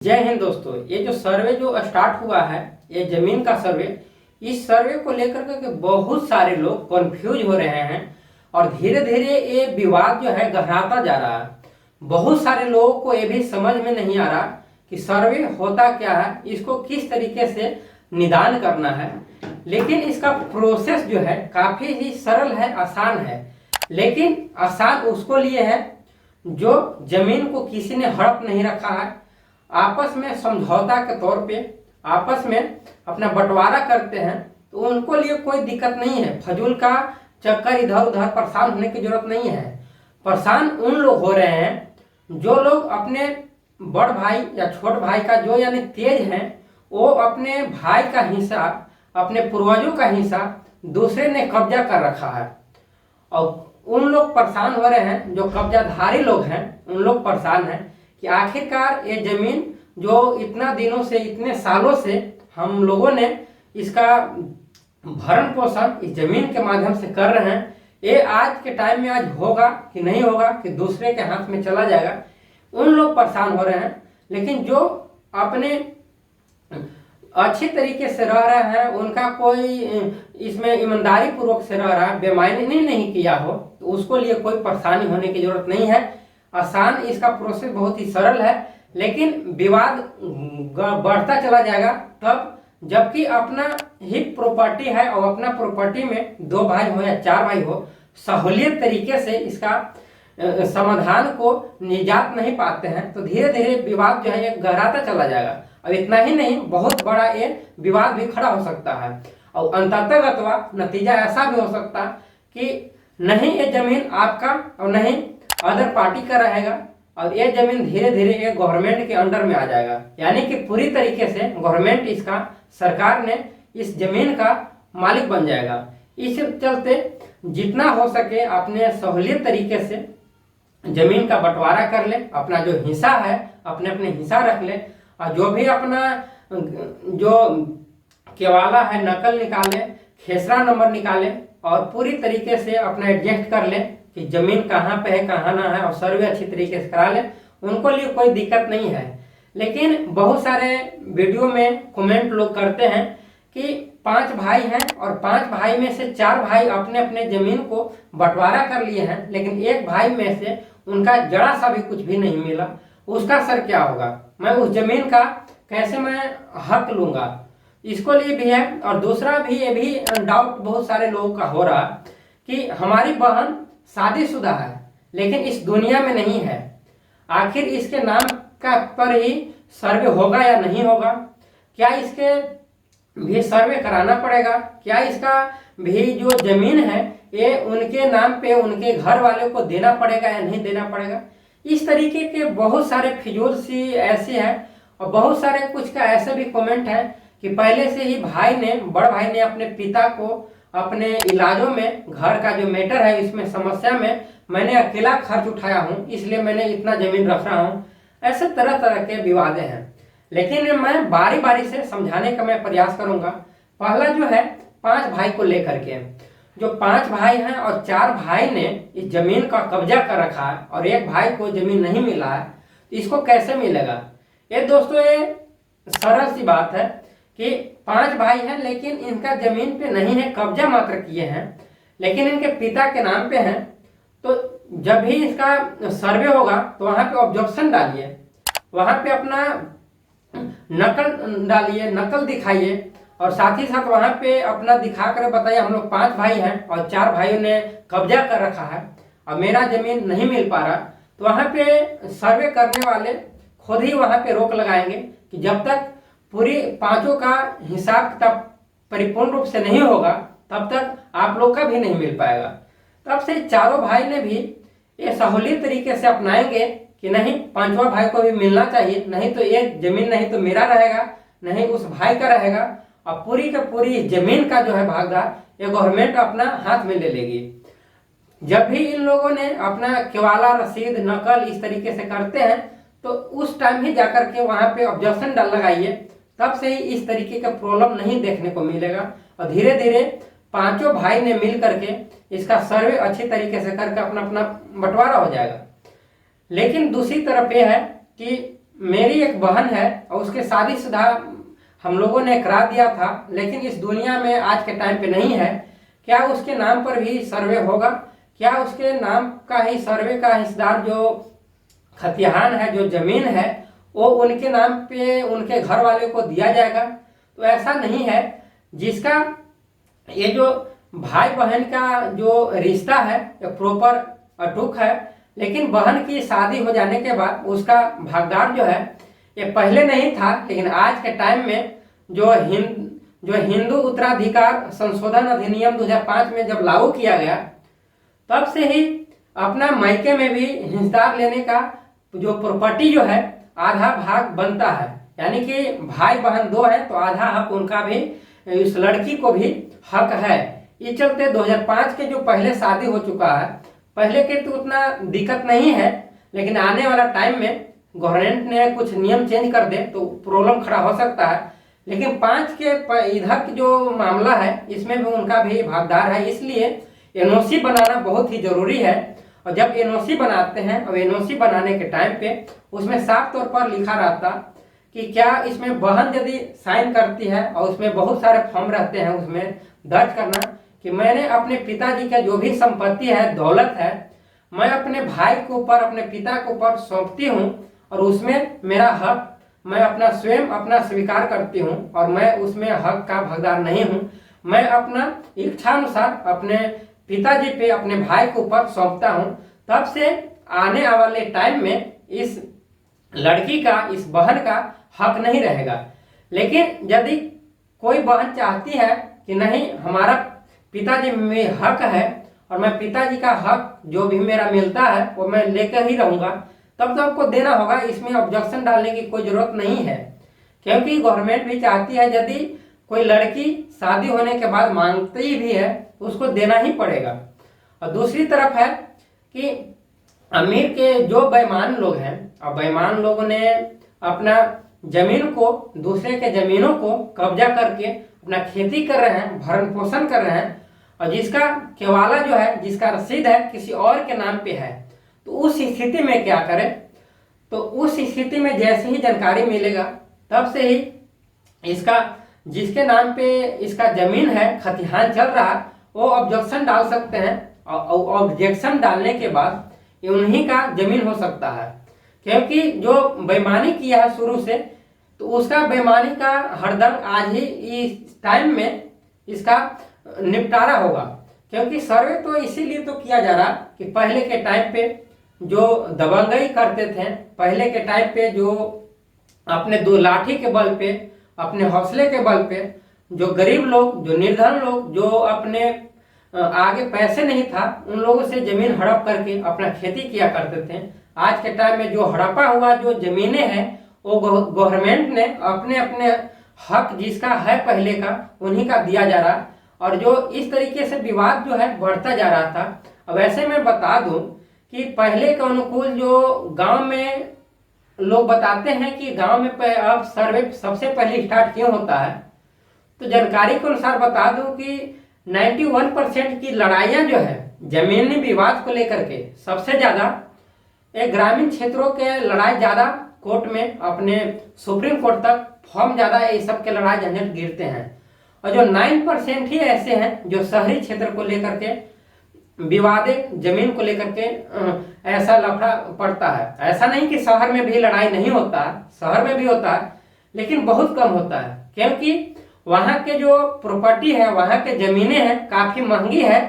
जय हिंद दोस्तों। ये जो सर्वे जो स्टार्ट हुआ है, ये जमीन का सर्वे, इस सर्वे को लेकर के बहुत सारे लोग कंफ्यूज हो रहे हैं और धीरे धीरे ये विवाद जो है गहराता जा रहा है। बहुत सारे लोगों को ये भी समझ में नहीं आ रहा कि सर्वे होता क्या है, इसको किस तरीके से निदान करना है। लेकिन इसका प्रोसेस जो है काफी ही सरल है, आसान है। लेकिन आसान उसको लिए है जो जमीन को किसी ने हड़प नहीं रखा है, आपस में समझौता के तौर पे आपस में अपना बंटवारा करते हैं, तो उनको लिए कोई दिक्कत नहीं है। फजूल का चक्कर इधर उधर परेशान होने की जरूरत नहीं है। परेशान उन लोग हो रहे हैं जो लोग अपने बड़ भाई या छोट भाई का जो यानी तेज हैं, वो अपने भाई का हिस्सा, अपने पूर्वजों का हिस्सा दूसरे ने कब्जा कर रखा है। और उन लोग परेशान हो रहे हैं, जो कब्जाधारी लोग हैं उन लोग परेशान हैं कि आखिरकार ये जमीन जो इतना दिनों से, इतने सालों से हम लोगों ने इसका भरण पोषण इस जमीन के माध्यम से कर रहे हैं, ये आज के टाइम में आज होगा कि नहीं होगा, कि दूसरे के हाथ में चला जाएगा, उन लोग परेशान हो रहे हैं। लेकिन जो अपने अच्छी तरीके से रह रहे हैं, उनका कोई इसमें ईमानदारी पूर्वक से रह रहा है, बेईमानी नहीं किया हो, तो उसको लिए कोई परेशानी होने की जरूरत नहीं है। आसान, इसका प्रोसेस बहुत ही सरल है। लेकिन विवाद बढ़ता चला जाएगा तब जबकि अपना ही प्रॉपर्टी है और अपना प्रॉपर्टी में 2 भाई हो या 4 भाई हो, सहूलियत तरीके से इसका समाधान को निजात नहीं पाते हैं, तो धीरे धीरे विवाद जो है ये गहराता चला जाएगा। अब इतना ही नहीं, बहुत बड़ा ये विवाद भी खड़ा हो सकता है और अंततः नतीजा ऐसा भी हो सकता कि नहीं ये जमीन आपका और नहीं अदर पार्टी का रहेगा, और ये जमीन धीरे धीरे ये गवर्नमेंट के अंडर में आ जाएगा। यानी कि पूरी तरीके से गवर्नमेंट, इसका सरकार ने इस जमीन का मालिक बन जाएगा। इस चलते जितना हो सके अपने सहूलियत तरीके से जमीन का बंटवारा कर ले, अपना जो हिस्सा है अपने अपने हिस्सा रख ले, और जो भी अपना जो केवाला है नकल निकाले, खेसरा नंबर निकाले और पूरी तरीके से अपना एडजस्ट कर ले कि जमीन कहाँ पे है कहाँ ना है, और सर्वे अच्छी तरीके से करा ले, उनको लिए कोई दिक्कत नहीं है। लेकिन बहुत सारे वीडियो में कमेंट लोग करते हैं कि 5 भाई हैं और 5 भाई में से 4 भाई अपने अपने जमीन को बंटवारा कर लिए हैं, लेकिन एक भाई में से उनका जरा सा भी कुछ भी नहीं मिला, उसका सर क्या होगा? मैं उस जमीन का कैसे मैं हक लूंगा? इसको लिए भी है। और दूसरा भी ये भी डाउट बहुत सारे लोगों का हो रहा कि हमारी बहन शादीशुदा है लेकिन इस दुनिया में नहीं है, आखिर इसके नाम का पर ही सर्वे होगा या नहीं होगा? क्या इसके भी सर्वे कराना पड़ेगा? क्या इसका भी जो जमीन है ये उनके नाम पे उनके घर वाले को देना पड़ेगा या नहीं देना पड़ेगा? इस तरीके के बहुत सारे फिजूल सी ऐसे हैं। और बहुत सारे कुछ का ऐसे भी कमेंट है कि पहले से ही बड़ भाई ने अपने पिता को अपने इलाजों में, घर का जो मैटर है इसमें समस्या में मैंने अकेला खर्च उठाया हूं, इसलिए मैंने इतना जमीन रख रहा हूं। ऐसे तरह तरह के विवादें हैं। लेकिन मैं बारी बारी से समझाने का मैं प्रयास करूंगा। पहला जो है 5 भाई को लेकर के, जो 5 भाई हैं और 4 भाई ने इस जमीन का कब्जा कर रखा है और एक भाई को जमीन नहीं मिला है, तो इसको कैसे मिलेगा? ये दोस्तों ये सरल सी बात है कि 5 भाई हैं लेकिन इनका जमीन पे नहीं है, कब्जा मात्र किए हैं, लेकिन इनके पिता के नाम पे हैं। तो जब भी इसका सर्वे होगा तो वहां पे ऑब्जेक्शन डालिए, वहां पे अपना नकल डालिए, नकल दिखाइए, और साथ ही साथ वहां पे अपना दिखा कर बताइए हम लोग 5 भाई हैं और 4 भाइयों ने कब्जा कर रखा है और मेरा जमीन नहीं मिल पा रहा। तो वहां पे सर्वे करने वाले खुद ही वहां पे रोक लगाएंगे कि जब तक पूरी 5 का हिसाब किताब परिपूर्ण रूप से नहीं होगा तब तक आप लोग का भी नहीं मिल पाएगा। तब से 4 भाई ने भी ये सहूलियत तरीके से अपनाएंगे कि नहीं 5वां भाई को भी मिलना चाहिए, नहीं तो ये जमीन नहीं तो मेरा रहेगा, नहीं उस भाई का रहेगा, और पूरी का पूरी जमीन का जो है भागदार ये गवर्नमेंट अपना हाथ में ले लेगी। जब भी इन लोगों ने अपना केवाला, रसीद, नकल इस तरीके से करते हैं तो उस टाइम ही जाकर के वहां पे ऑब्जेक्शन लगाइए, तब से ही इस तरीके का प्रॉब्लम नहीं देखने को मिलेगा। और धीरे धीरे 5 भाई ने मिल करके इसका सर्वे अच्छी तरीके से करके अपना अपना बंटवारा हो जाएगा। लेकिन दूसरी तरफ यह है कि मेरी एक बहन है और उसके शादीशुदा हम लोगों ने करा दिया था, लेकिन इस दुनिया में आज के टाइम पे नहीं है। क्या उसके नाम पर भी सर्वे होगा? क्या उसके नाम का ही सर्वे का हिस्सेदार जो खतिहान है, जो जमीन है, वो उनके नाम पे उनके घर वाले को दिया जाएगा? तो ऐसा नहीं है। जिसका ये जो भाई बहन का जो रिश्ता है प्रॉपर अटूट है, लेकिन बहन की शादी हो जाने के बाद उसका भागीदार जो है, ये पहले नहीं था, लेकिन आज के टाइम में जो हिंदू उत्तराधिकार संशोधन अधिनियम 2005 में जब लागू किया गया, तब से ही अपना मायके में भी हिस्सेदार लेने का जो प्रॉपर्टी जो है आधा भाग बनता है। यानी कि भाई बहन दो है तो आधा हक उनका भी, इस लड़की को भी हक है। इस चलते 2005 के जो पहले शादी हो चुका है, पहले के तो उतना दिक्कत नहीं है, लेकिन आने वाला टाइम में गवर्नमेंट ने कुछ नियम चेंज कर दे तो प्रॉब्लम खड़ा हो सकता है। लेकिन 5 के इधर की जो मामला है, इसमें भी उनका भी भागीदार है, इसलिए एनओसी बनाना बहुत ही जरूरी है। और जब एनओसी बनाते हैं और एनओसी बनाने के टाइम पे उसमें साफ तौर पर लिखा रहता कि क्या इसमें बहन यदि साइन करती है, और उसमें बहुत सारे फॉर्म रहते हैं उसमें दर्ज करना कि मैंने अपने पिताजी का जो भी संपत्ति है, दौलत है, मैं अपने भाई के ऊपर, अपने पिता के ऊपर सौंपती हूँ, और उसमें मेरा हक मैं अपना स्वयं अपना स्वीकार करती हूँ, और मैं उसमें हक का भागीदार नहीं हूँ। मैं अपना इच्छानुसार अपने पिताजी पे, अपने भाई के ऊपर सौंपता हूँ। तब से आने वाले टाइम में इस लड़की का, इस बहन का हक नहीं रहेगा। लेकिन यदि कोई बहन चाहती है कि नहीं, हमारा पिताजी में हक है और मैं पिताजी का हक जो भी मेरा मिलता है वो मैं लेकर ही रहूंगा, तब तो आपको देना होगा। इसमें ऑब्जेक्शन डालने की कोई जरूरत नहीं है, क्योंकि गवर्नमेंट भी चाहती है यदि कोई लड़की शादी होने के बाद मांगती भी है तो उसको देना ही पड़ेगा। और दूसरी तरफ है कि अमीर के जो बेईमान लोग हैं, और बेईमान लोगों ने अपना जमीन को, दूसरे के जमीनों को कब्जा करके अपना खेती कर रहे हैं, भरण पोषण कर रहे हैं, और जिसका केवाला जो है, जिसका रसीद है किसी और के नाम पे है, तो उस स्थिति में क्या करें? तो उस स्थिति में जैसे ही जानकारी मिलेगा तब से ही इसका, जिसके नाम पे इसका जमीन है, खतिहान चल रहा, वो ऑब्जेक्शन डाल सकते हैं, और ऑब्जेक्शन डालने के बाद ये उन्हीं का जमीन हो सकता है। क्योंकि जो बेईमानी किया है शुरू से, तो उसका बेईमानी का हरदम आज ही इस टाइम में इसका निपटारा होगा। क्योंकि सर्वे तो इसीलिए तो किया जा रहा कि पहले के टाइम पे जो दबंगई करते थे, पहले के टाइम पे जो अपने दो लाठी के बल पे, अपने हौसले के बल पे, जो गरीब लोग, जो निर्धन लोग, जो अपने आगे पैसे नहीं था, उन लोगों से जमीन हड़प करके अपना खेती किया करते थे। आज के टाइम में जो हड़पा हुआ जो जमीनें हैं, वो गवर्नमेंट ने अपने अपने हक जिसका है पहले का, उन्हीं का दिया जा रहा। और जो इस तरीके से विवाद जो है बढ़ता जा रहा था। अब ऐसे में बता दूं कि पहले के अनुकूल जो गांव में लोग बताते हैं कि गांव में अब सर्वे सबसे पहले स्टार्ट क्यों होता है, तो जानकारी के अनुसार बता दूं कि 91% की लड़ाइयां जो है जमीनी विवाद को लेकर के, सबसे ज्यादा एक ग्रामीण क्षेत्रों के लड़ाई ज्यादा कोर्ट में, अपने सुप्रीम कोर्ट तक फॉर्म ज्यादा, ये सब के लड़ाई झंझट गिरते हैं। और जो 9% ही ऐसे हैं जो शहरी क्षेत्र को लेकर के विवादित जमीन को लेकर के ऐसा लफड़ा पड़ता है। ऐसा नहीं कि शहर में भी लड़ाई नहीं होता, शहर में भी होता है, लेकिन बहुत कम होता है। क्योंकि वहाँ के जो प्रॉपर्टी है, वहाँ के जमीनें हैं, काफी महंगी है,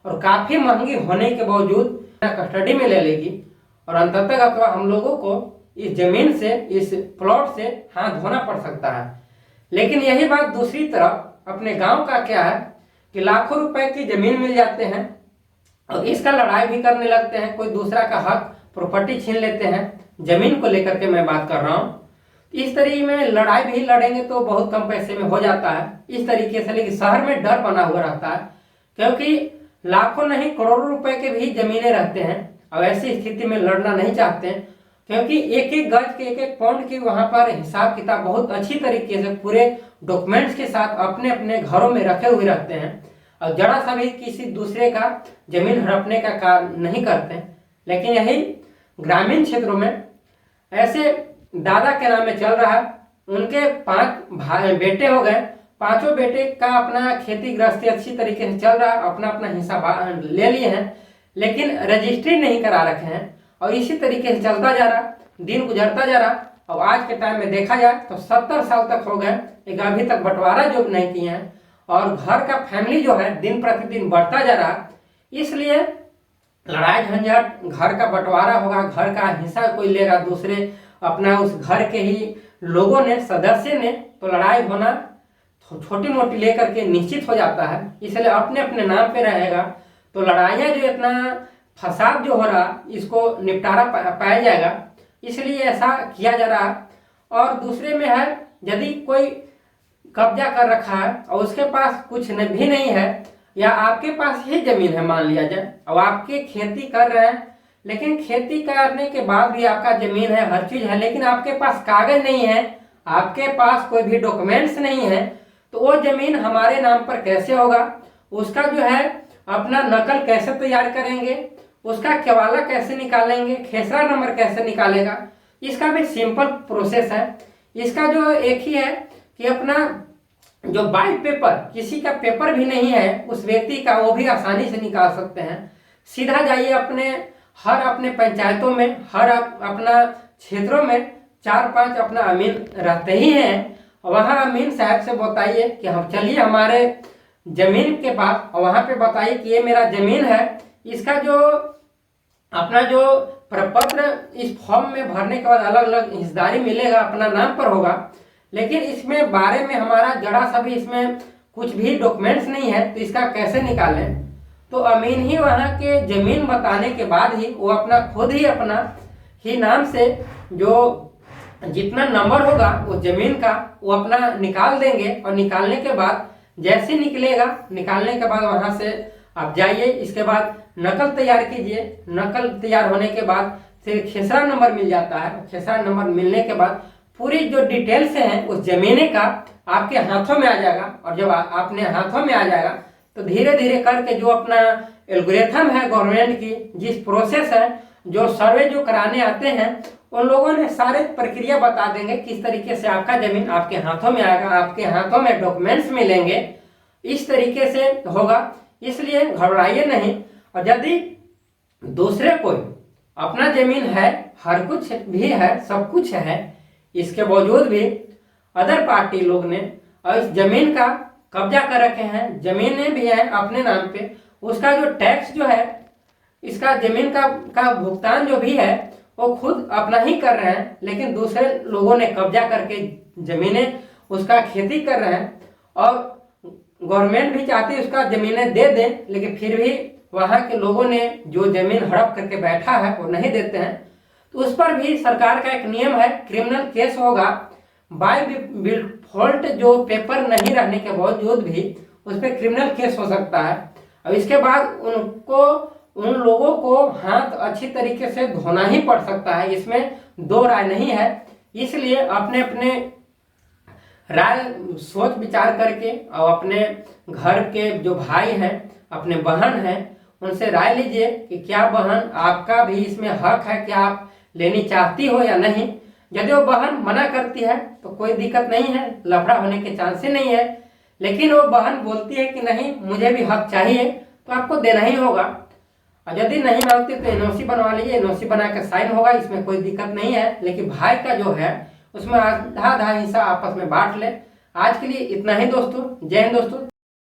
और काफी महंगी होने के बावजूद कस्टडी में ले लेगी, और अंततः अथवा हम लोगों को इस जमीन से, इस प्लॉट से हाथ धोना पड़ सकता है। लेकिन यही बात दूसरी तरफ अपने गांव का क्या है कि लाखों रुपए की जमीन मिल जाते हैं और इसका लड़ाई भी करने लगते हैं, कोई दूसरा का हक, प्रॉपर्टी छीन लेते हैं, जमीन को लेकर के मैं बात कर रहा हूँ। इस तरीके में लड़ाई भी लड़ेंगे तो बहुत कम पैसे में हो जाता है इस तरीके से। लेकिन शहर में डर बना हुआ रहता है, क्योंकि लाखों नहीं करोड़ों रुपए के भी जमीनें रहते हैं। अब ऐसी स्थिति में लड़ना नहीं चाहते हैं, क्योंकि एक एक गज के, एक एक पाउंड की वहां पर हिसाब किताब बहुत अच्छी तरीके से पूरे डॉक्यूमेंट्स के साथ अपने अपने घरों में रखे हुए रहते हैं, और जरा सा भी किसी दूसरे का जमीन हड़पने का काम नहीं करते हैं। लेकिन यही ग्रामीण क्षेत्रों में ऐसे दादा के नाम में चल रहा है, उनके 5 बेटे हो गए, पांचों बेटे का अपना खेती गृहस्थी अच्छी तरीके से चल रहा है, अपना अपना हिस्सा ले लिए हैं, लेकिन रजिस्ट्री नहीं करा रखे हैं और इसी तरीके से चलता जा रहा, दिन गुजरता जा रहा। और आज के टाइम में देखा जाए तो 70 साल तक हो गए, एक अभी तक बंटवारा जो नहीं किए हैं, और घर का फैमिली जो है दिन प्रतिदिन बढ़ता जा रहा। इसलिए लड़ाई झंझट, घर का बंटवारा होगा, घर का हिस्सा कोई लेगा दूसरे, अपना उस घर के ही लोगों ने, सदस्य ने, तो लड़ाई होना छोटी मोटी लेकर के निश्चित हो जाता है। इसलिए अपने अपने नाम पे रहेगा तो लड़ाइयाँ जो इतना फसाद जो हो रहा, इसको निपटारा पाया जाएगा, इसलिए ऐसा किया जा रहा है। और दूसरे में है, यदि कोई कब्जा कर रखा है और उसके पास कुछ भी नहीं है, या आपके पास ही जमीन है मान लिया जाए, और आपके खेती कर रहे हैं, लेकिन खेती करने के बाद भी आपका जमीन है, हर चीज है, लेकिन आपके पास कागज नहीं है, आपके पास कोई भी डॉक्यूमेंट्स नहीं है, तो वो जमीन हमारे नाम पर कैसे होगा? उसका जो है अपना नकल कैसे तैयार करेंगे, उसका केवाला कैसे निकालेंगे, खेसरा नंबर कैसे निकालेगा? इसका भी सिंपल प्रोसेस है। इसका जो एक ही है कि अपना जो बाई पेपर, किसी का पेपर भी नहीं है उस व्यक्ति का, वो भी आसानी से निकाल सकते हैं। सीधा जाइए अपने पंचायतों में, हर अपना क्षेत्रों में 4-5 अपना अमीन रहते ही हैं, वहाँ अमीन साहब से बताइए कि हम चलिए हमारे जमीन के पास, और वहाँ पे बताइए कि ये मेरा जमीन है, इसका जो अपना जो प्रपत्र इस फॉर्म में भरने के बाद अलग अलग हिस्सेदारी मिलेगा, अपना नाम पर होगा, लेकिन इसमें बारे में हमारा जरा सा भी इसमें कुछ भी डॉक्यूमेंट्स नहीं है, तो इसका कैसे निकालें? तो अमीन ही वहाँ के जमीन बताने के बाद ही वो अपना खुद ही अपना ही नाम से जो जितना नंबर होगा उस जमीन का वो अपना निकाल देंगे, और निकालने के बाद जैसे निकलेगा, निकालने के बाद वहां से आप जाइए, इसके बाद नकल तैयार कीजिए। नकल तैयार होने के बाद फिर खेसरा नंबर मिल जाता है। खेसरा नंबर मिलने के बाद पूरी जो डिटेल्स हैं उस जमीने का आपके हाथों में आ जाएगा, और जब आपने हाथों में आ जाएगा तो धीरे धीरे करके जो अपना एल्गोरिथम है गवर्नमेंट की, जिस प्रोसेस है, जो सर्वे जो कराने आते हैं, उन लोगों ने सारे प्रक्रिया बता देंगे किस तरीके से आपका जमीन आपके हाथों में आएगा, आपके हाथों में डॉक्यूमेंट्स मिलेंगे, इस तरीके से होगा। इसलिए घबराइए नहीं। और यदि दूसरे कोई अपना जमीन है, हर कुछ भी है, सब कुछ है, इसके बावजूद भी अदर पार्टी लोग ने और इस जमीन का कब्जा कर रखे हैं, जमीनें भी हैं अपने नाम पे, उसका जो टैक्स जो है, इसका जमीन का भुगतान जो भी है वो खुद अपना ही कर रहे हैं, लेकिन दूसरे लोगों ने कब्जा करके जमीनें उसका खेती कर रहे हैं, और गवर्नमेंट भी चाहती है उसका जमीनें दे दें, लेकिन फिर भी वहाँ के लोगों ने जो जमीन हड़प करके बैठा है वो नहीं देते हैं। तो उस पर भी सरकार का एक नियम है, क्रिमिनल केस होगा। बाय डिफॉल्ट जो पेपर नहीं रहने के बावजूद भी उस पर क्रिमिनल केस हो सकता है, और इसके बाद उन लोगों को हाथ अच्छी तरीके से धोना ही पड़ सकता है, इसमें दो राय नहीं है। इसलिए अपने अपने राय सोच विचार करके, और अपने घर के जो भाई हैं, अपने बहन हैं, उनसे राय लीजिए कि क्या बहन आपका भी इसमें हक है, क्या आप लेनी चाहती हो या नहीं। यदि वो बहन मना करती है तो कोई दिक्कत नहीं है, लफड़ा होने के चांस ही नहीं है, लेकिन वो बहन बोलती है कि नहीं मुझे भी हक चाहिए, तो आपको देना ही होगा। और यदि नहीं मांगते तो एनओसी बनवा लीजिए, एनओसी बना के साइन होगा, इसमें कोई दिक्कत नहीं है। लेकिन भाई का जो है उसमें आधा आधा हिस्सा आपस में बांट ले। आज के लिए इतना ही दोस्तों, जय हिंद दोस्तों।